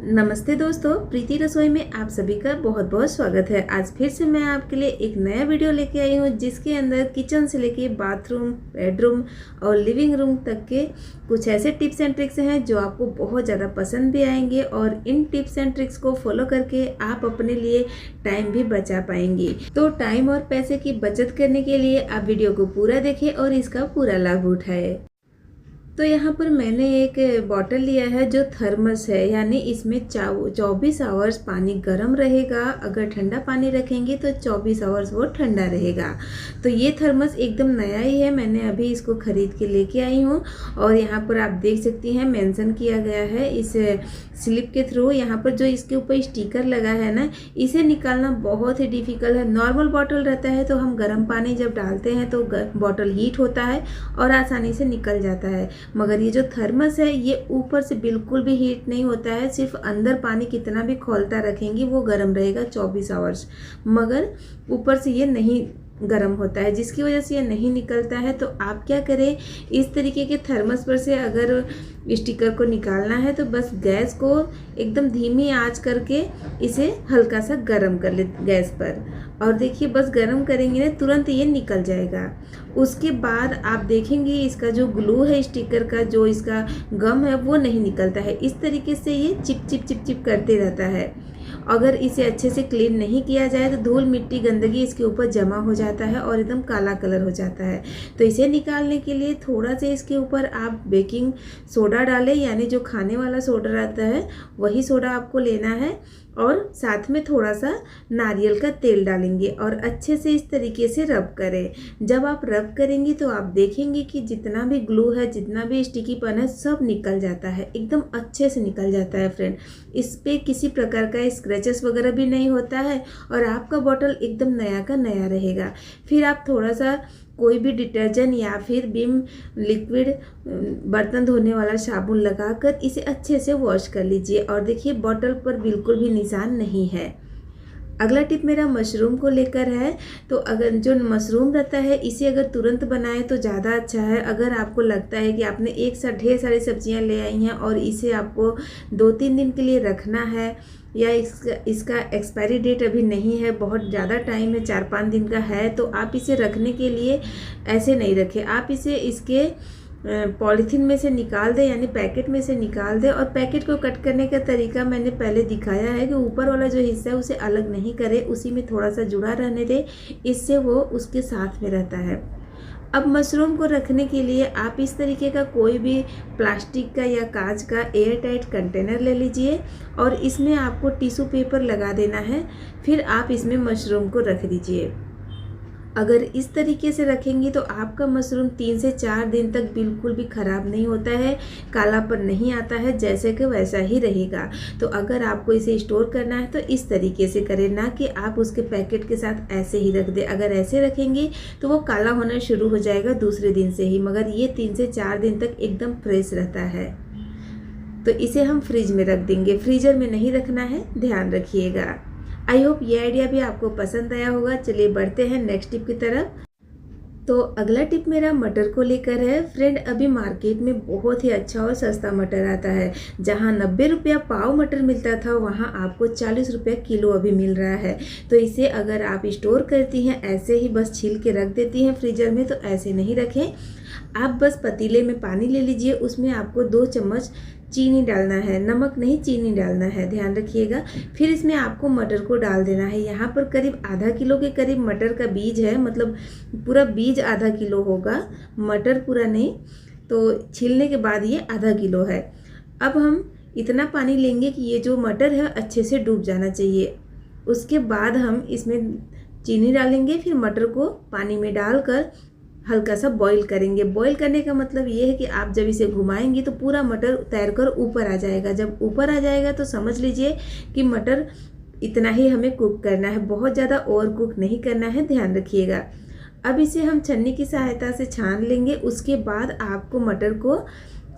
नमस्ते दोस्तों, प्रीति रसोई में आप सभी का बहुत बहुत स्वागत है। आज फिर से मैं आपके लिए एक नया वीडियो लेके आई हूँ जिसके अंदर किचन से लेके बाथरूम, बेडरूम और लिविंग रूम तक के कुछ ऐसे टिप्स एंड ट्रिक्स हैं जो आपको बहुत ज़्यादा पसंद भी आएंगे और इन टिप्स एंड ट्रिक्स को फॉलो करके आप अपने लिए टाइम भी बचा पाएंगे। तो टाइम और पैसे की बचत करने के लिए आप वीडियो को पूरा देखें और इसका पूरा लाभ उठाएं। तो यहाँ पर मैंने एक बॉटल लिया है जो थर्मस है, यानी इसमें 24 आवर्स पानी गर्म रहेगा। अगर ठंडा पानी रखेंगे तो 24 आवर्स वो ठंडा रहेगा। तो ये थर्मस एकदम नया ही है, मैंने अभी इसको खरीद के लेके आई हूँ। और यहाँ पर आप देख सकती हैं मेंशन किया गया है इस स्लिप के थ्रू। यहाँ पर जो इसके ऊपर स्टिकर लगा है ना, इसे निकालना बहुत ही डिफिकल्ट है। नॉर्मल बॉटल रहता है तो हम गर्म पानी जब डालते हैं तो बॉटल हीट होता है और आसानी से निकल जाता है, मगर ये जो थर्मस है ये ऊपर से बिल्कुल भी हीट नहीं होता है। सिर्फ अंदर पानी कितना भी खौलता रखेंगे वो गर्म रहेगा 24 आवर्स, मगर ऊपर से ये नहीं गर्म होता है, जिसकी वजह से ये नहीं निकलता है। तो आप क्या करें, इस तरीके के थर्मस पर से अगर स्टिकर को निकालना है तो बस गैस को एकदम धीमी आंच करके इसे हल्का सा गर्म कर ले गैस पर, और देखिए बस गर्म करेंगे ना तुरंत ये निकल जाएगा। उसके बाद आप देखेंगे इसका जो ग्लू है स्टिकर का, जो इसका गम है वो नहीं निकलता है। इस तरीके से ये चिप चिप चिप चिप करते रहता है। अगर इसे अच्छे से क्लीन नहीं किया जाए तो धूल मिट्टी गंदगी इसके ऊपर जमा हो जाता है और एकदम काला कलर हो जाता है। तो इसे निकालने के लिए थोड़ा सा इसके ऊपर आप बेकिंग सोडा डालें, यानी जो खाने वाला सोडा रहता है वही सोडा आपको लेना है, और साथ में थोड़ा सा नारियल का तेल डालेंगे और अच्छे से इस तरीके से रब करें। जब आप रब करेंगे तो आप देखेंगे कि जितना भी ग्लू है, जितना भी स्टिकीपन है, सब निकल जाता है, एकदम अच्छे से निकल जाता है फ्रेंड। इस पे किसी प्रकार का स्क्रैचेस वगैरह भी नहीं होता है और आपका बॉटल एकदम नया का नया रहेगा। फिर आप थोड़ा सा कोई भी डिटर्जेंट या फिर विम लिक्विड बर्तन धोने वाला साबुन लगाकर इसे अच्छे से वॉश कर लीजिए, और देखिए बॉटल पर बिल्कुल भी निशान नहीं है। अगला टिप मेरा मशरूम को लेकर है। तो अगर जो मशरूम रहता है इसे अगर तुरंत बनाए तो ज़्यादा अच्छा है। अगर आपको लगता है कि आपने एक साथ ढेर सारी सब्जियां ले आई हैं और इसे आपको 2-3 दिन के लिए रखना है, या इसका एक्सपायरी डेट अभी नहीं है, बहुत ज़्यादा टाइम है, 4-5 दिन का है, तो आप इसे रखने के लिए ऐसे नहीं रखें। आप इसे इसके पॉलीथीन में से निकाल दें, यानी पैकेट में से निकाल दें। और पैकेट को कट करने का तरीका मैंने पहले दिखाया है कि ऊपर वाला जो हिस्सा है उसे अलग नहीं करें, उसी में थोड़ा सा जुड़ा रहने दें, इससे वो उसके साथ में रहता है। अब मशरूम को रखने के लिए आप इस तरीके का कोई भी प्लास्टिक का या कांच का एयर टाइट कंटेनर ले लीजिए और इसमें आपको टिश्यू पेपर लगा देना है। फिर आप इसमें मशरूम को रख दीजिए। अगर इस तरीके से रखेंगे तो आपका मशरूम 3 से 4 दिन तक बिल्कुल भी ख़राब नहीं होता है, कालापन नहीं आता है, जैसे कि वैसा ही रहेगा। तो अगर आपको इसे स्टोर करना है तो इस तरीके से करें, ना कि आप उसके पैकेट के साथ ऐसे ही रख दें। अगर ऐसे रखेंगे तो वो काला होना शुरू हो जाएगा दूसरे दिन से ही, मगर ये 3 से 4 दिन तक एकदम फ्रेश रहता है। तो इसे हम फ्रिज में रख देंगे, फ्रीजर में नहीं रखना है, ध्यान रखिएगा। आई होप ये आइडिया भी आपको पसंद आया होगा। चलिए बढ़ते हैं नेक्स्ट टिप की तरफ। तो अगला टिप मेरा मटर को लेकर है। फ्रेंड, अभी मार्केट में बहुत ही अच्छा और सस्ता मटर आता है। जहां 90 रुपया पाव मटर मिलता था वहां आपको 40 रुपया किलो अभी मिल रहा है। तो इसे अगर आप स्टोर करती हैं, ऐसे ही बस छील के रख देती हैं फ्रीजर में, तो ऐसे नहीं रखें। आप बस पतीले में पानी ले लीजिए, उसमें आपको 2 चम्मच चीनी डालना है, नमक नहीं चीनी डालना है, ध्यान रखिएगा। फिर इसमें आपको मटर को डाल देना है। यहाँ पर करीब आधा किलो के करीब मटर का बीज है, मतलब पूरा बीज आधा किलो होगा, मटर पूरा नहीं। तो छीलने के बाद ये आधा किलो है। अब हम इतना पानी लेंगे कि ये जो मटर है अच्छे से डूब जाना चाहिए। उसके बाद हम इसमें चीनी डालेंगे, फिर मटर को पानी में डालकर हल्का सा बॉईल करेंगे। बॉईल करने का मतलब ये है कि आप जब इसे घुमाएंगे तो पूरा मटर तैर कर ऊपर आ जाएगा। जब ऊपर आ जाएगा तो समझ लीजिए कि मटर इतना ही हमें कुक करना है, बहुत ज़्यादा ओवर कुक नहीं करना है, ध्यान रखिएगा। अब इसे हम छन्नी की सहायता से छान लेंगे। उसके बाद आपको मटर को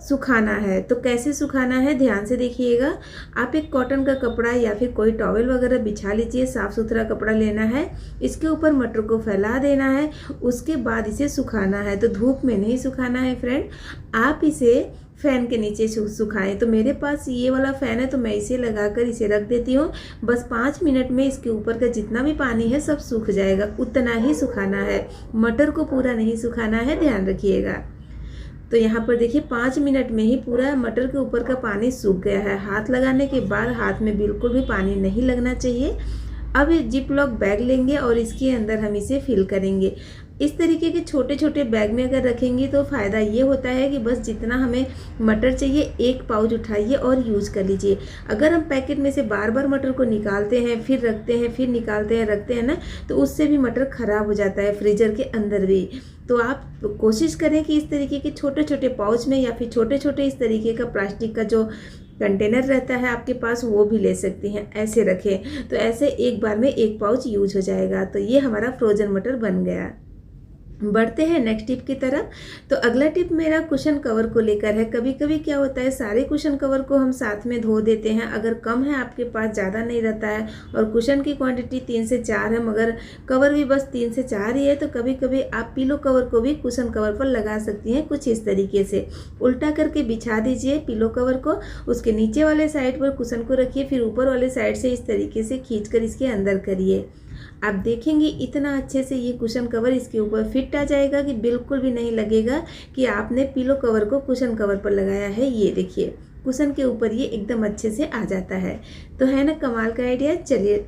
सुखाना है। तो कैसे सुखाना है ध्यान से देखिएगा। आप एक कॉटन का कपड़ा या फिर कोई टॉवेल वगैरह बिछा लीजिए, साफ़ सुथरा कपड़ा लेना है, इसके ऊपर मटर को फैला देना है, उसके बाद इसे सुखाना है। तो धूप में नहीं सुखाना है फ्रेंड, आप इसे फ़ैन के नीचे सुखाएं। तो मेरे पास ये वाला फ़ैन है तो मैं इसे लगाकर इसे रख देती हूँ। बस 5 मिनट में इसके ऊपर का जितना भी पानी है सब सूख जाएगा। उतना ही सुखाना है, मटर को पूरा नहीं सुखाना है, ध्यान रखिएगा। तो यहाँ पर देखिए 5 मिनट में ही पूरा मटर के ऊपर का पानी सूख गया है। हाथ लगाने के बाद हाथ में बिल्कुल भी पानी नहीं लगना चाहिए। अब जिप लॉक बैग लेंगे और इसके अंदर हम इसे फिल करेंगे। इस तरीके के छोटे छोटे बैग में अगर रखेंगे तो फ़ायदा ये होता है कि बस जितना हमें मटर चाहिए एक पाउच उठाइए और यूज़ कर लीजिए। अगर हम पैकेट में से बार बार मटर को निकालते हैं, फिर रखते हैं, फिर निकालते हैं, रखते हैं ना, तो उससे भी मटर ख़राब हो जाता है फ्रीजर के अंदर भी। तो आप कोशिश करें कि इस तरीके के छोटे छोटे पाउच में या फिर छोटे छोटे इस तरीके का प्लास्टिक का जो कंटेनर रहता है आपके पास वो भी ले सकती हैं, ऐसे रखें। तो ऐसे एक बार में एक पाउच यूज हो जाएगा। तो ये हमारा फ्रोज़न मटर बन गया। बढ़ते हैं नेक्स्ट टिप की तरफ। तो अगला टिप मेरा कुशन कवर को लेकर है। कभी कभी क्या होता है सारे कुशन कवर को हम साथ में धो देते हैं। अगर कम है आपके पास, ज़्यादा नहीं रहता है और कुशन की क्वांटिटी 3 से 4 है मगर कवर भी बस 3 से 4 ही है, तो कभी कभी आप पिलो कवर को भी कुशन कवर पर लगा सकती हैं। कुछ इस तरीके से उल्टा करके बिछा दीजिए पिलो कवर को, उसके नीचे वाले साइड पर कुशन को रखिए, फिर ऊपर वाले साइड से इस तरीके से खींचकर इसके अंदर करिए। आप देखेंगे इतना अच्छे से ये कुशन कवर इसके ऊपर फिट आ जाएगा कि बिल्कुल भी नहीं लगेगा कि आपने पिलो कवर को कुशन कवर पर लगाया है। ये देखिए कुशन के ऊपर ये एकदम अच्छे से आ जाता है। तो है ना कमाल का आइडिया। चलिए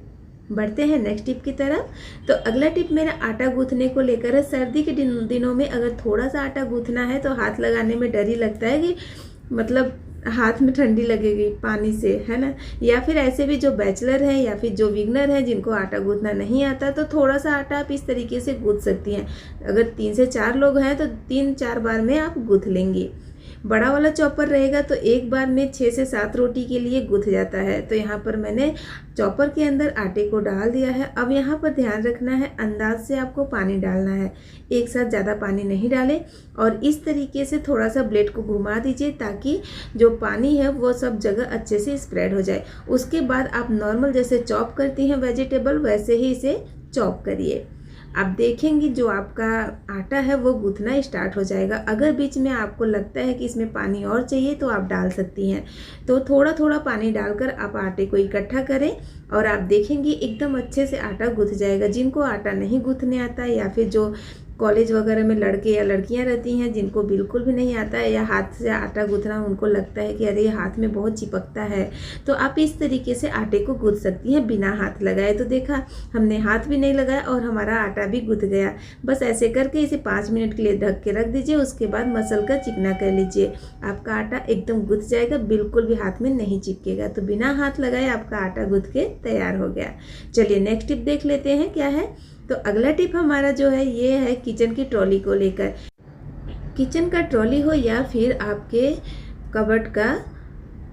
बढ़ते हैं नेक्स्ट टिप की तरफ। तो अगला टिप मेरा आटा गूंथने को लेकर है। सर्दी के दिनों में अगर थोड़ा सा आटा गूंथना है तो हाथ लगाने में डर ही लगता है कि मतलब हाथ में ठंडी लगेगी पानी से, है ना। या फिर ऐसे भी जो बैचलर हैं या फिर जो बिगनर हैं जिनको आटा गूंथना नहीं आता, तो थोड़ा सा आटा आप इस तरीके से गूंथ सकती हैं। अगर 3 से 4 लोग हैं तो 3-4 बार में आप गूंथ लेंगी। बड़ा वाला चॉपर रहेगा तो एक बार में 6 से 7 रोटी के लिए गूंथ जाता है। तो यहाँ पर मैंने चॉपर के अंदर आटे को डाल दिया है। अब यहाँ पर ध्यान रखना है, अंदाज से आपको पानी डालना है, एक साथ ज़्यादा पानी नहीं डालें। और इस तरीके से थोड़ा सा ब्लेड को घुमा दीजिए ताकि जो पानी है वो सब जगह अच्छे से स्प्रेड हो जाए। उसके बाद आप नॉर्मल जैसे चॉप करती हैं वेजिटेबल, वैसे ही इसे चॉप करिए। आप देखेंगे जो आपका आटा है वो गूंथना स्टार्ट हो जाएगा। अगर बीच में आपको लगता है कि इसमें पानी और चाहिए तो आप डाल सकती हैं। तो थोड़ा थोड़ा पानी डालकर आप आटे को इकट्ठा करें और आप देखेंगे एकदम अच्छे से आटा गूंथ जाएगा। जिनको आटा नहीं गूंथने आता या फिर जो कॉलेज वगैरह में लड़के या लड़कियां रहती हैं जिनको बिल्कुल भी नहीं आता है या हाथ से आटा गूंथना उनको लगता है कि अरे हाथ में बहुत चिपकता है, तो आप इस तरीके से आटे को गूंथ सकती हैं बिना हाथ लगाए। तो देखा, हमने हाथ भी नहीं लगाया और हमारा आटा भी गूंथ गया। बस ऐसे करके इसे 5 मिनट के लिए ढक के रख दीजिए। उसके बाद मसल कर चिकना कर लीजिए। आपका आटा एकदम गूंथ जाएगा, बिल्कुल भी हाथ में नहीं चिपकेगा। तो बिना हाथ लगाए आपका आटा गूंथ के तैयार हो गया। चलिए नेक्स्ट टिप देख लेते हैं क्या है। तो अगला टिप हमारा जो है ये है किचन की ट्रॉली को लेकर। किचन का ट्रॉली हो या फिर आपके कबर्ड का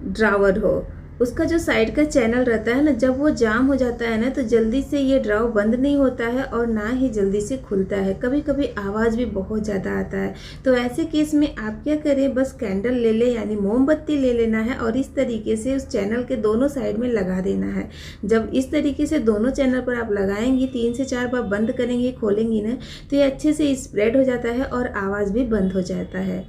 ड्रावर हो, उसका जो साइड का चैनल रहता है ना, जब वो जाम हो जाता है ना तो जल्दी से ये ड्राव बंद नहीं होता है और ना ही जल्दी से खुलता है। कभी कभी आवाज़ भी बहुत ज़्यादा आता है। तो ऐसे केस में आप क्या करें, बस कैंडल ले ले यानी मोमबत्ती ले लेना है और इस तरीके से उस चैनल के दोनों साइड में लगा देना है। जब इस तरीके से दोनों चैनल पर आप लगाएंगी, 3 से 4 बार बंद करेंगी, खोलेंगी ना, तो ये अच्छे से स्प्रेड हो जाता है और आवाज़ भी बंद हो जाता है।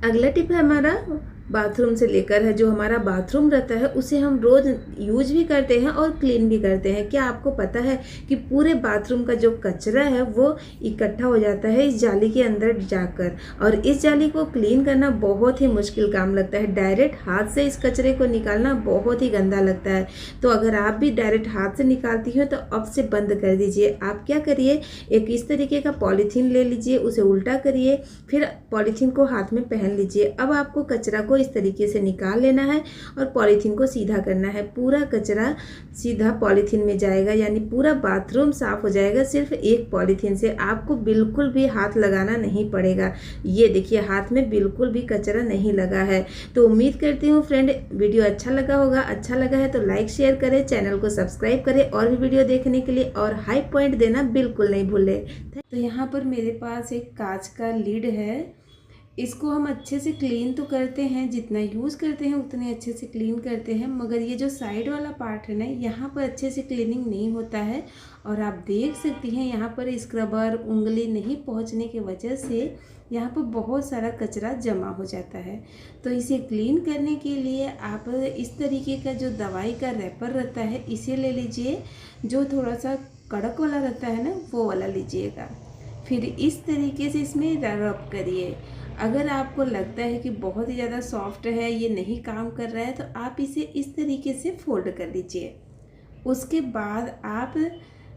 अगला टिप है हमारा बाथरूम से लेकर है। जो हमारा बाथरूम रहता है उसे हम रोज़ यूज भी करते हैं और क्लीन भी करते हैं। क्या आपको पता है कि पूरे बाथरूम का जो कचरा है वो इकट्ठा हो जाता है इस जाली के अंदर जाकर, और इस जाली को क्लीन करना बहुत ही मुश्किल काम लगता है। डायरेक्ट हाथ से इस कचरे को निकालना बहुत ही गंदा लगता है। तो अगर आप भी डायरेक्ट हाथ से निकालती हो तो अब से बंद कर दीजिए। आप क्या करिए, एक इस तरीके का पॉलीथीन ले लीजिए, उसे उल्टा करिए, फिर पॉलीथीन को हाथ में पहन लीजिए। अब आपको कचरा को इस तरीके से निकाल लेना है और पॉलीथीन को सीधा करना है। पूरा कचरा सीधा पॉलीथीन में जाएगा, यानी पूरा बाथरूम साफ हो जाएगा सिर्फ एक पॉलीथीन से। आपको बिल्कुल भी हाथ लगाना नहीं पड़ेगा। ये देखिए हाथ में बिल्कुल भी कचरा नहीं लगा है। तो उम्मीद करती हूँ फ्रेंड वीडियो अच्छा लगा होगा। अच्छा लगा है तो लाइक शेयर करें, चैनल को सब्सक्राइब करें और भी वीडियो देखने के लिए, और हाई पॉइंट देना बिल्कुल नहीं भूलें। तो यहाँ पर मेरे पास एक कांच का लीड है। इसको हम अच्छे से क्लीन तो करते हैं, जितना यूज़ करते हैं उतने अच्छे से क्लीन करते हैं, मगर ये जो साइड वाला पार्ट है ना, यहाँ पर अच्छे से क्लीनिंग नहीं होता है। और आप देख सकती हैं यहाँ पर स्क्रबर उंगली नहीं पहुँचने की वजह से यहाँ पर बहुत सारा कचरा जमा हो जाता है। तो इसे क्लीन करने के लिए आप इस तरीके का जो दवाई का रैपर रहता है इसे ले लीजिए, जो थोड़ा सा कड़क वाला रहता है ना वो वाला लीजिएगा। फिर इस तरीके से इसमें रब करिए। अगर आपको लगता है कि बहुत ही ज़्यादा सॉफ्ट है, ये नहीं काम कर रहा है, तो आप इसे इस तरीके से फोल्ड कर लीजिए। उसके बाद आप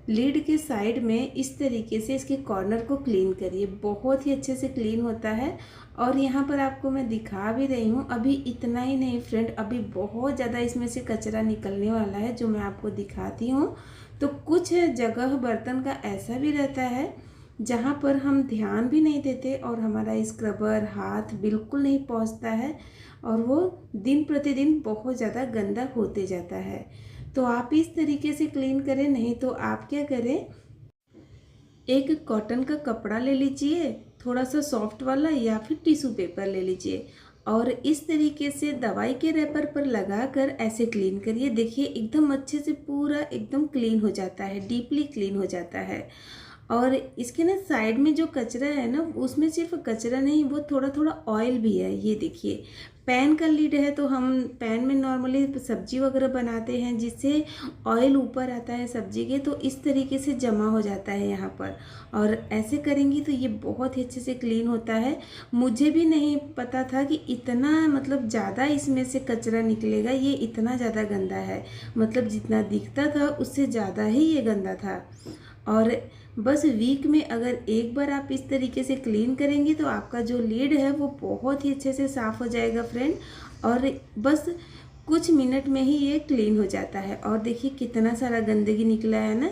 लीड के साइड में इस तरीके से इसके कॉर्नर को क्लीन करिए। बहुत ही अच्छे से क्लीन होता है। और यहाँ पर आपको मैं दिखा भी रही हूँ। अभी इतना ही नहीं फ्रेंड, अभी बहुत ज़्यादा इसमें से कचरा निकलने वाला है जो मैं आपको दिखाती हूँ। तो कुछ जगह बर्तन का ऐसा भी रहता है जहाँ पर हम ध्यान भी नहीं देते और हमारा स्क्रबर हाथ बिल्कुल नहीं पहुँचता है और वो दिन प्रतिदिन बहुत ज़्यादा गंदा होते जाता है। तो आप इस तरीके से क्लीन करें। नहीं तो आप क्या करें, एक कॉटन का कपड़ा ले लीजिए, थोड़ा सा सॉफ्ट वाला, या फिर टिश्यू पेपर ले लीजिए और इस तरीके से दवाई के रैपर पर लगाकर ऐसे क्लीन करिए। देखिए एकदम अच्छे से पूरा एकदम क्लीन हो जाता है, डीपली क्लीन हो जाता है। और इसके ना साइड में जो कचरा है ना, उसमें सिर्फ कचरा नहीं, वो थोड़ा थोड़ा ऑयल भी है। ये देखिए पैन का लीड है, तो हम पैन में नॉर्मली सब्जी वगैरह बनाते हैं जिससे ऑयल ऊपर आता है सब्जी के, तो इस तरीके से जमा हो जाता है यहाँ पर। और ऐसे करेंगी तो ये बहुत ही अच्छे से क्लीन होता है। मुझे भी नहीं पता था कि इतना मतलब ज़्यादा इसमें से कचरा निकलेगा, ये इतना ज़्यादा गंदा है। मतलब जितना दिखता था उससे ज़्यादा ही ये गंदा था। और बस वीक में अगर एक बार आप इस तरीके से क्लीन करेंगे तो आपका जो लीड है वो बहुत ही अच्छे से साफ़ हो जाएगा फ्रेंड। और बस कुछ मिनट में ही ये क्लीन हो जाता है। और देखिए कितना सारा गंदगी निकला है ना,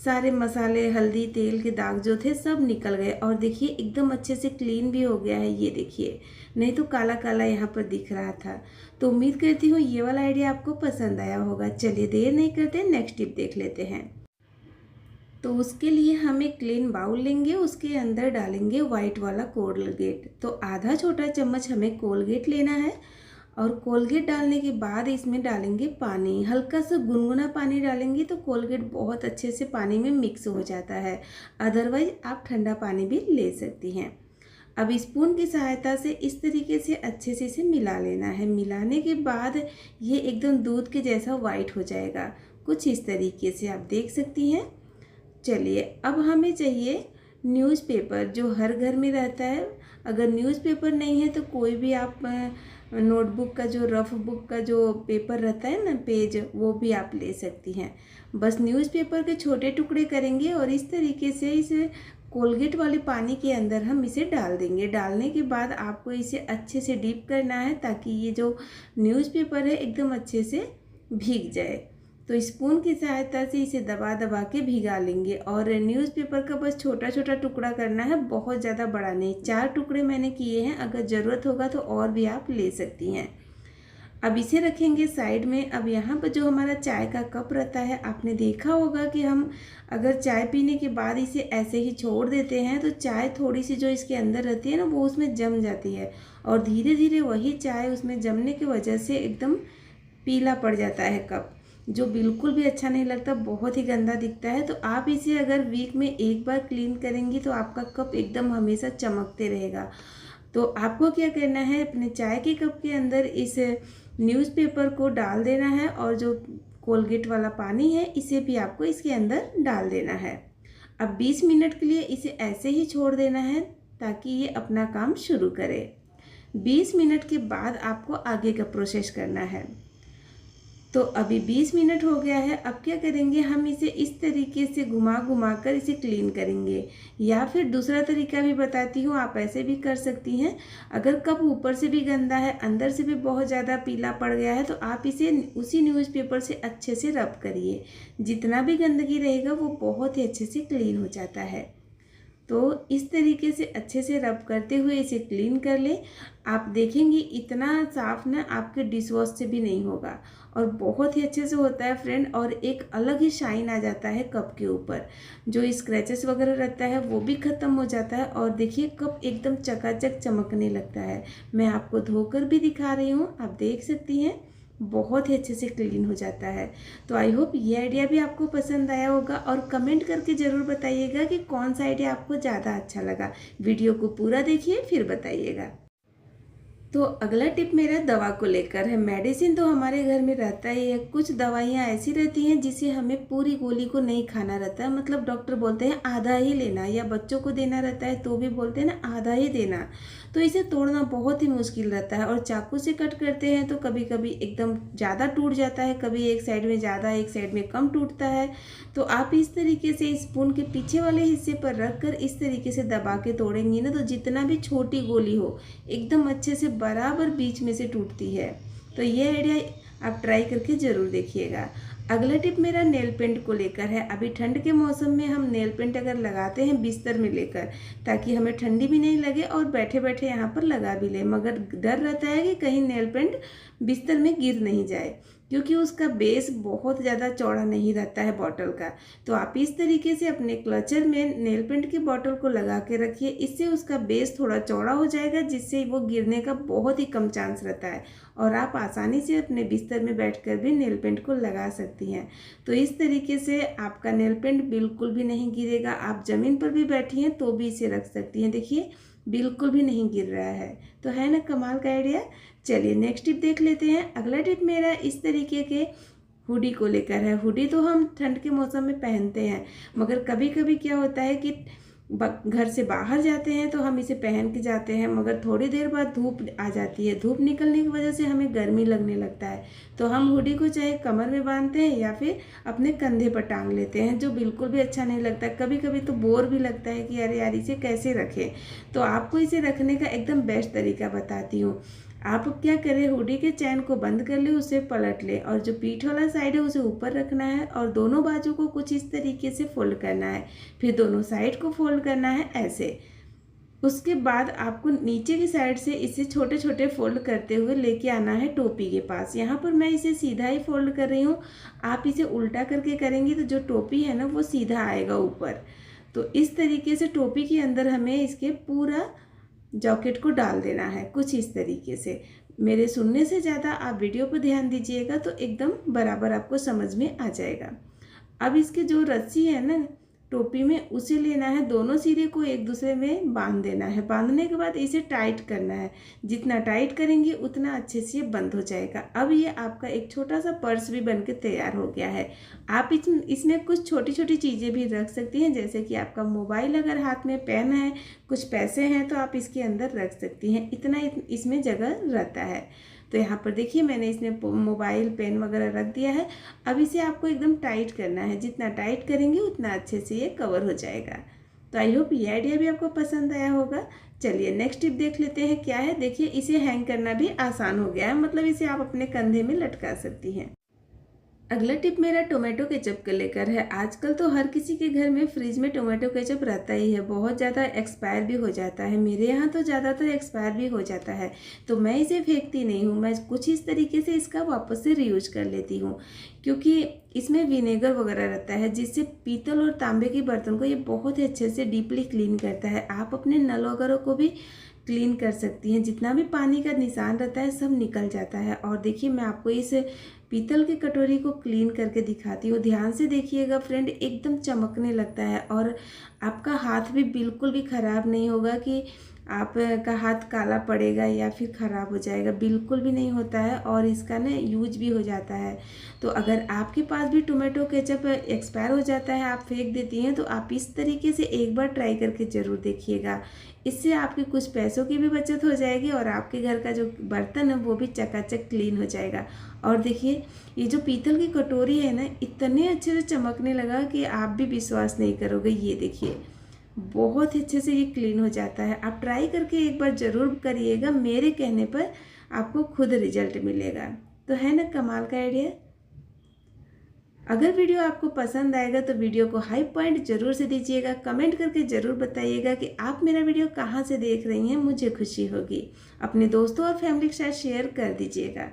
सारे मसाले, हल्दी, तेल के दाग जो थे सब निकल गए। और देखिए एकदम अच्छे से क्लीन भी हो गया है। ये देखिए, नहीं तो काला काला यहाँ पर दिख रहा था। तो उम्मीद करती हूँ ये वाला आइडिया आपको पसंद आया होगा। चलिए देर नहीं करते, नेक्स्ट टिप देख लेते हैं। तो उसके लिए हम एक क्लीन बाउल लेंगे, उसके अंदर डालेंगे वाइट वाला कोलगेट। तो आधा छोटा चम्मच हमें कोलगेट लेना है। और कोलगेट डालने के बाद इसमें डालेंगे पानी, हल्का सा गुनगुना पानी डालेंगे तो कोलगेट बहुत अच्छे से पानी में मिक्स हो जाता है। अदरवाइज आप ठंडा पानी भी ले सकती हैं। अब स्पून की सहायता से इस तरीके से अच्छे से इसे मिला लेना है। मिलाने के बाद ये एकदम दूध के जैसा वाइट हो जाएगा, कुछ इस तरीके से आप देख सकती हैं। चलिए अब हमें चाहिए न्यूज़पेपर, जो हर घर में रहता है। अगर न्यूज़पेपर नहीं है तो कोई भी आप नोटबुक का जो रफ बुक का जो पेपर रहता है ना, पेज, वो भी आप ले सकती हैं। बस न्यूज़पेपर के छोटे टुकड़े करेंगे और इस तरीके से इसे कोलगेट वाले पानी के अंदर हम इसे डाल देंगे। डालने के बाद आपको इसे अच्छे से डीप करना है ताकि ये जो न्यूज़पेपर है एकदम अच्छे से भीग जाए। तो स्पून की सहायता से इसे दबा दबा के भिगा लेंगे। और न्यूज़पेपर का बस छोटा छोटा टुकड़ा करना है, बहुत ज़्यादा बड़ा नहीं। 4 टुकड़े मैंने किए हैं, अगर ज़रूरत होगा तो और भी आप ले सकती हैं। अब इसे रखेंगे साइड में। अब यहाँ पर जो हमारा चाय का कप रहता है, आपने देखा होगा कि हम अगर चाय पीने के बाद इसे ऐसे ही छोड़ देते हैं तो चाय थोड़ी सी जो इसके अंदर रहती है ना, वो उसमें जम जाती है और धीरे धीरे वही चाय उसमें जमने की वजह से एकदम पीला पड़ जाता है कप, जो बिल्कुल भी अच्छा नहीं लगता, बहुत ही गंदा दिखता है। तो आप इसे अगर वीक में एक बार क्लीन करेंगी तो आपका कप एकदम हमेशा चमकते रहेगा। तो आपको क्या करना है, अपने चाय के कप के अंदर इस न्यूज़पेपर को डाल देना है और जो कोलगेट वाला पानी है इसे भी आपको इसके अंदर डाल देना है। अब 20 मिनट के लिए इसे ऐसे ही छोड़ देना है ताकि ये अपना काम शुरू करे। 20 मिनट के बाद आपको आगे का प्रोसेस करना है। तो अभी 20 मिनट हो गया है। अब क्या करेंगे, हम इसे इस तरीके से घुमा घुमा कर इसे क्लीन करेंगे। या फिर दूसरा तरीका भी बताती हूँ, आप ऐसे भी कर सकती हैं। अगर कप ऊपर से भी गंदा है, अंदर से भी बहुत ज़्यादा पीला पड़ गया है, तो आप इसे उसी न्यूज़पेपर से अच्छे से रब करिए। जितना भी गंदगी रहेगा वो बहुत ही अच्छे से क्लीन हो जाता है। तो इस तरीके से अच्छे से रब करते हुए इसे क्लीन कर लें। आप देखेंगे इतना साफ ना आपके डिश वॉश से भी नहीं होगा और बहुत ही अच्छे से होता है फ्रेंड। और एक अलग ही शाइन आ जाता है कप के ऊपर, जो स्क्रैचेस वगैरह रहता है वो भी ख़त्म हो जाता है। और देखिए कप एकदम चकाचक चमकने लगता है। मैं आपको धोकर भी दिखा रही हूँ, आप देख सकती हैं। बहुत ही अच्छे से क्लीन हो जाता है। तो आई होप ये आइडिया भी आपको पसंद आया होगा और कमेंट करके ज़रूर बताइएगा कि कौन सा आइडिया आपको ज़्यादा अच्छा लगा। वीडियो को पूरा देखिए फिर बताइएगा। तो अगला टिप मेरा दवा को लेकर है। मेडिसिन तो हमारे घर में रहता ही है। कुछ दवाइयाँ ऐसी रहती हैं जिसे हमें पूरी गोली को नहीं खाना रहता है, मतलब डॉक्टर बोलते हैं आधा ही लेना, या बच्चों को देना रहता है तो भी बोलते हैं ना आधा ही देना। तो इसे तोड़ना बहुत ही मुश्किल रहता है और चाकू से कट करते हैं तो कभी कभी एकदम ज़्यादा टूट जाता है, कभी एक साइड में ज़्यादा एक साइड में कम टूटता है। तो आप इस तरीके से स्पून के पीछे वाले हिस्से पर रख कर इस तरीके से दबा के तोड़ेंगी ना, तो जितना भी छोटी गोली हो एकदम अच्छे से बराबर बीच में से टूटती है। तो ये आइडिया आप ट्राई करके ज़रूर देखिएगा। अगला टिप मेरा नेल पेंट को लेकर है। अभी ठंड के मौसम में हम नेल पेंट अगर लगाते हैं बिस्तर में लेकर, ताकि हमें ठंडी भी नहीं लगे और बैठे बैठे यहाँ पर लगा भी ले, मगर डर रहता है कि कहीं नेल पेंट बिस्तर में गिर नहीं जाए, क्योंकि उसका बेस बहुत ज़्यादा चौड़ा नहीं रहता है बॉटल का। तो आप इस तरीके से अपने क्लचर में नेल पेंट की बॉटल को लगा के रखिए, इससे उसका बेस थोड़ा चौड़ा हो जाएगा, जिससे वो गिरने का बहुत ही कम चांस रहता है और आप आसानी से अपने बिस्तर में बैठकर भी नेल पेंट को लगा सकती हैं। तो इस तरीके से आपका नेल पेंट बिल्कुल भी नहीं गिरेगा। आप ज़मीन पर भी बैठी हैं तो भी इसे रख सकती हैं। देखिए बिल्कुल भी नहीं गिर रहा है। तो है ना कमाल का आइडिया। चलिए नेक्स्ट टिप देख लेते हैं। अगला टिप मेरा इस तरीके के हुडी को लेकर है। हुडी तो हम ठंड के मौसम में पहनते हैं, मगर कभी कभी क्या होता है कि घर से बाहर जाते हैं तो हम इसे पहन के जाते हैं, मगर थोड़ी देर बाद धूप आ जाती है। धूप निकलने की वजह से हमें गर्मी लगने लगता है, तो हम हुडी को चाहे कमर में बांधते हैं या फिर अपने कंधे पर टांग लेते हैं, जो बिल्कुल भी अच्छा नहीं लगता। कभी कभी तो बोर भी लगता है कि अरे यार इसे कैसे रखें। तो आपको इसे रखने का एकदम बेस्ट तरीका बताती हूँ। आप क्या करें, हुडी के चैन को बंद कर ले, उसे पलट ले और जो पीठ वाला साइड है उसे ऊपर रखना है और दोनों बाजू को कुछ इस तरीके से फोल्ड करना है। फिर दोनों साइड को फोल्ड करना है ऐसे। उसके बाद आपको नीचे की साइड से इसे छोटे छोटे फोल्ड करते हुए लेके आना है टोपी के पास। यहाँ पर मैं इसे सीधा ही फोल्ड कर रही हूँ, आप इसे उल्टा करके करेंगी तो जो टोपी है ना वो सीधा आएगा ऊपर। तो इस तरीके से टोपी के अंदर हमें इसके पूरा जैकेट को डाल देना है कुछ इस तरीके से। मेरे सुनने से ज़्यादा आप वीडियो पर ध्यान दीजिएगा तो एकदम बराबर आपको समझ में आ जाएगा। अब इसके जो रस्सी है ना टोपी में उसे लेना है, दोनों सिरे को एक दूसरे में बांध देना है। बांधने के बाद इसे टाइट करना है, जितना टाइट करेंगे उतना अच्छे से बंद हो जाएगा। अब ये आपका एक छोटा सा पर्स भी बनके तैयार हो गया है। आप इसमें कुछ छोटी छोटी चीज़ें भी रख सकती हैं, जैसे कि आपका मोबाइल अगर हाथ में पेन है, कुछ पैसे हैं तो आप इसके अंदर रख सकती हैं। इतना इसमें जगह रहता है। तो यहाँ पर देखिए मैंने इसमें मोबाइल पेन वगैरह रख दिया है। अब इसे आपको एकदम टाइट करना है, जितना टाइट करेंगे उतना अच्छे से ये कवर हो जाएगा। तो आई होप ये आइडिया भी आपको पसंद आया होगा। चलिए नेक्स्ट टिप देख लेते हैं क्या है। देखिए इसे हैंग करना भी आसान हो गया है, मतलब इसे आप अपने कंधे में लटका सकती हैं। अगला टिप मेरा टोमेटो केचप को लेकर है। आजकल तो हर किसी के घर में फ्रिज में टोमेटो केचप रहता ही है, बहुत ज़्यादा एक्सपायर भी हो जाता है। मेरे यहाँ तो ज़्यादातर एक्सपायर भी हो जाता है, तो मैं इसे फेंकती नहीं हूँ। मैं कुछ इस तरीके से इसका वापस से रीयूज कर लेती हूँ, क्योंकि इसमें विनेगर वगैरह रहता है जिससे पीतल और तांबे के बर्तन को ये बहुत ही अच्छे से डीपली क्लीन करता है। आप अपने नल वगैरह को भी क्लीन कर सकती हैं, जितना भी पानी का निशान रहता है सब निकल जाता है। और देखिए मैं आपको इस पीतल की कटोरी को क्लीन करके दिखाती हूँ। ध्यान से देखिएगा फ्रेंड, एकदम चमकने लगता है और आपका हाथ भी बिल्कुल भी ख़राब नहीं होगा कि आपका हाथ काला पड़ेगा या फिर ख़राब हो जाएगा, बिल्कुल भी नहीं होता है। और इसका ना यूज भी हो जाता है। तो अगर आपके पास भी टोमेटो केचप एक्सपायर हो जाता है, आप फेंक देती हैं, तो आप इस तरीके से एक बार ट्राई करके ज़रूर देखिएगा। इससे आपके कुछ पैसों की भी बचत हो जाएगी और आपके घर का जो बर्तन है वो भी चकाचक क्लीन हो जाएगा। और देखिए ये जो पीतल की कटोरी है ना, इतने अच्छे से चमकने लगा कि आप भी विश्वास नहीं करोगे। ये देखिए बहुत अच्छे से ये क्लीन हो जाता है। आप ट्राई करके एक बार ज़रूर करिएगा, मेरे कहने पर आपको खुद रिजल्ट मिलेगा। तो है ना कमाल का आइडिया। अगर वीडियो आपको पसंद आएगा तो वीडियो को हाई पॉइंट जरूर से दीजिएगा। कमेंट करके ज़रूर बताइएगा कि आप मेरा वीडियो कहाँ से देख रही हैं, मुझे खुशी होगी। अपने दोस्तों और फैमिली के साथ शेयर कर दीजिएगा।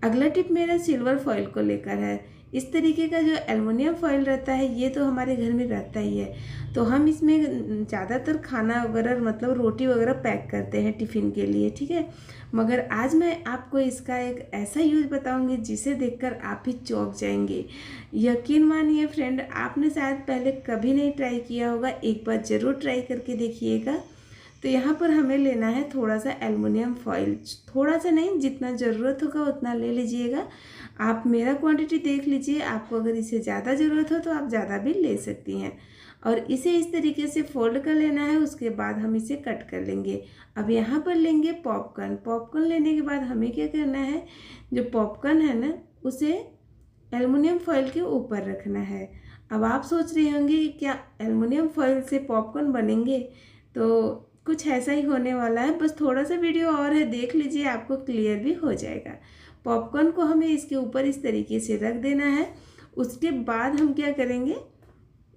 अगला टिप मेरा सिल्वर फॉइल को लेकर है। इस तरीके का जो एल्युमिनियम फॉइल रहता है ये तो हमारे घर में रहता ही है, तो हम इसमें ज़्यादातर खाना वगैरह मतलब रोटी वगैरह पैक करते हैं टिफ़िन के लिए, ठीक है। मगर आज मैं आपको इसका एक ऐसा यूज़ बताऊंगी जिसे देखकर आप भी चौंक जाएंगे। यकीन मानिए फ्रेंड, आपने शायद पहले कभी नहीं ट्राई किया होगा, एक बार ज़रूर ट्राई करके देखिएगा। तो यहाँ पर हमें लेना है थोड़ा सा एल्युमिनियम फॉइल, थोड़ा सा नहीं, जितना ज़रूरत होगा उतना ले लीजिएगा। आप मेरा क्वांटिटी देख लीजिए, आपको अगर इसे ज़्यादा ज़रूरत हो तो आप ज़्यादा भी ले सकती हैं। और इसे इस तरीके से फोल्ड कर लेना है, उसके बाद हम इसे कट कर लेंगे। अब यहाँ पर लेंगे पॉपकॉर्न। पॉपकॉर्न लेने के बाद हमें क्या करना है, जो पॉपकॉर्न है ना उसे एल्युमिनियम फॉइल के ऊपर रखना है। अब आप सोच रहे होंगे कि क्या एल्युमिनियम फॉइल से पॉपकॉर्न बनेंगे, तो कुछ ऐसा ही होने वाला है। बस थोड़ा सा वीडियो और है, देख लीजिए, आपको क्लियर भी हो जाएगा। पॉपकॉर्न को हमें इसके ऊपर इस तरीके से रख देना है। उसके बाद हम क्या करेंगे,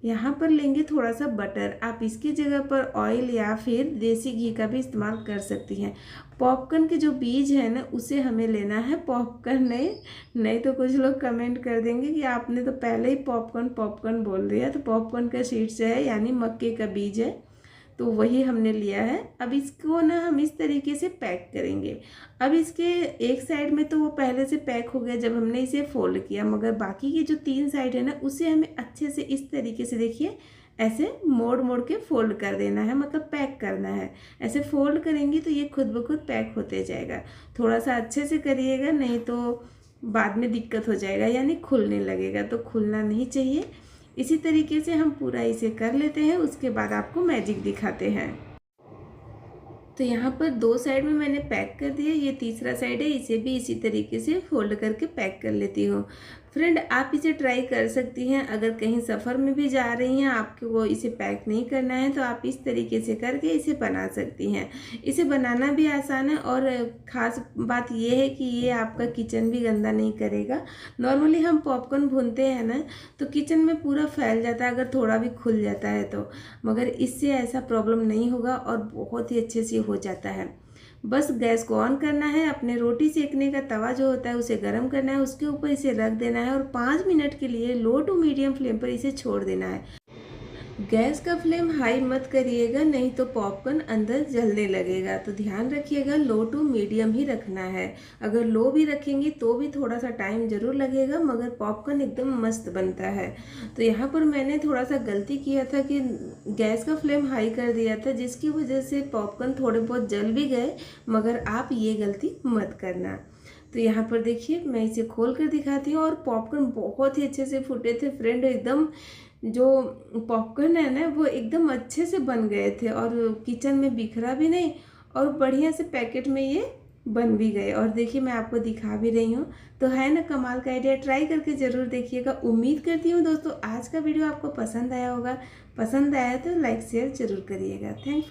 यहाँ पर लेंगे थोड़ा सा बटर। आप इसकी जगह पर ऑयल या फिर देसी घी का भी इस्तेमाल कर सकती हैं। पॉपकॉर्न के जो बीज है ना उसे हमें लेना है, पॉपकॉर्न नहीं तो कुछ लोग कमेंट कर देंगे कि आपने तो पहले ही पॉपकॉर्न पॉपकॉर्न बोल दिया। तो पॉपकॉर्न का सीड्स है यानी मक्के का बीज है, तो वही हमने लिया है। अब इसको ना हम इस तरीके से पैक करेंगे। अब इसके एक साइड में तो वो पहले से पैक हो गया जब हमने इसे फोल्ड किया, मगर बाकी की जो 3 साइड है ना उसे हमें अच्छे से इस तरीके से देखिए ऐसे मोड़ मोड़ के फोल्ड कर देना है, मतलब पैक करना है। ऐसे फोल्ड करेंगे तो ये खुद ब खुद पैक होते जाएगा। थोड़ा सा अच्छे से करिएगा, नहीं तो बाद में दिक्कत हो जाएगा, यानी खुलने लगेगा, तो खुलना नहीं चाहिए। इसी तरीके से हम पूरा इसे कर लेते हैं, उसके बाद आपको मैजिक दिखाते हैं। तो यहाँ पर 2 साइड में मैंने पैक कर दिया, ये तीसरा साइड है, इसे भी इसी तरीके से फोल्ड करके पैक कर लेती हूँ। फ्रेंड, आप इसे ट्राई कर सकती हैं। अगर कहीं सफ़र में भी जा रही हैं, आपको इसे पैक नहीं करना है, तो आप इस तरीके से करके इसे बना सकती हैं। इसे बनाना भी आसान है और ख़ास बात यह है कि ये आपका किचन भी गंदा नहीं करेगा। नॉर्मली हम पॉपकॉर्न भूनते हैं ना तो किचन में पूरा फैल जाता है अगर थोड़ा भी खुल जाता है तो, मगर इससे ऐसा प्रॉब्लम नहीं होगा और बहुत ही अच्छे से हो जाता है। बस गैस को ऑन करना है, अपने रोटी सेकने का तवा जो होता है उसे गर्म करना है, उसके ऊपर इसे रख देना है और 5 मिनट के लिए लो टू मीडियम फ्लेम पर इसे छोड़ देना है। गैस का फ्लेम हाई मत करिएगा, नहीं तो पॉपकॉर्न अंदर जलने लगेगा। तो ध्यान रखिएगा, लो टू मीडियम ही रखना है। अगर लो भी रखेंगी तो भी थोड़ा सा टाइम ज़रूर लगेगा, मगर पॉपकॉर्न एकदम मस्त बनता है। तो यहाँ पर मैंने थोड़ा सा गलती किया था कि गैस का फ्लेम हाई कर दिया था, जिसकी वजह से पॉपकॉर्न थोड़े बहुत जल भी गए, मगर आप ये गलती मत करना। तो यहाँ पर देखिए मैं इसे खोल कर दिखाती हूँ और पॉपकॉर्न बहुत ही अच्छे से फूटे थे फ्रेंड। एकदम जो पॉपकॉर्न है ना वो एकदम अच्छे से बन गए थे और किचन में बिखरा भी नहीं और बढ़िया से पैकेट में ये बन भी गए। और देखिए मैं आपको दिखा भी रही हूँ, तो है ना कमाल का आइडिया। ट्राई करके ज़रूर देखिएगा। उम्मीद करती हूँ दोस्तों आज का वीडियो आपको पसंद आया होगा। पसंद आया तो लाइक शेयर ज़रूर करिएगा। Thank you.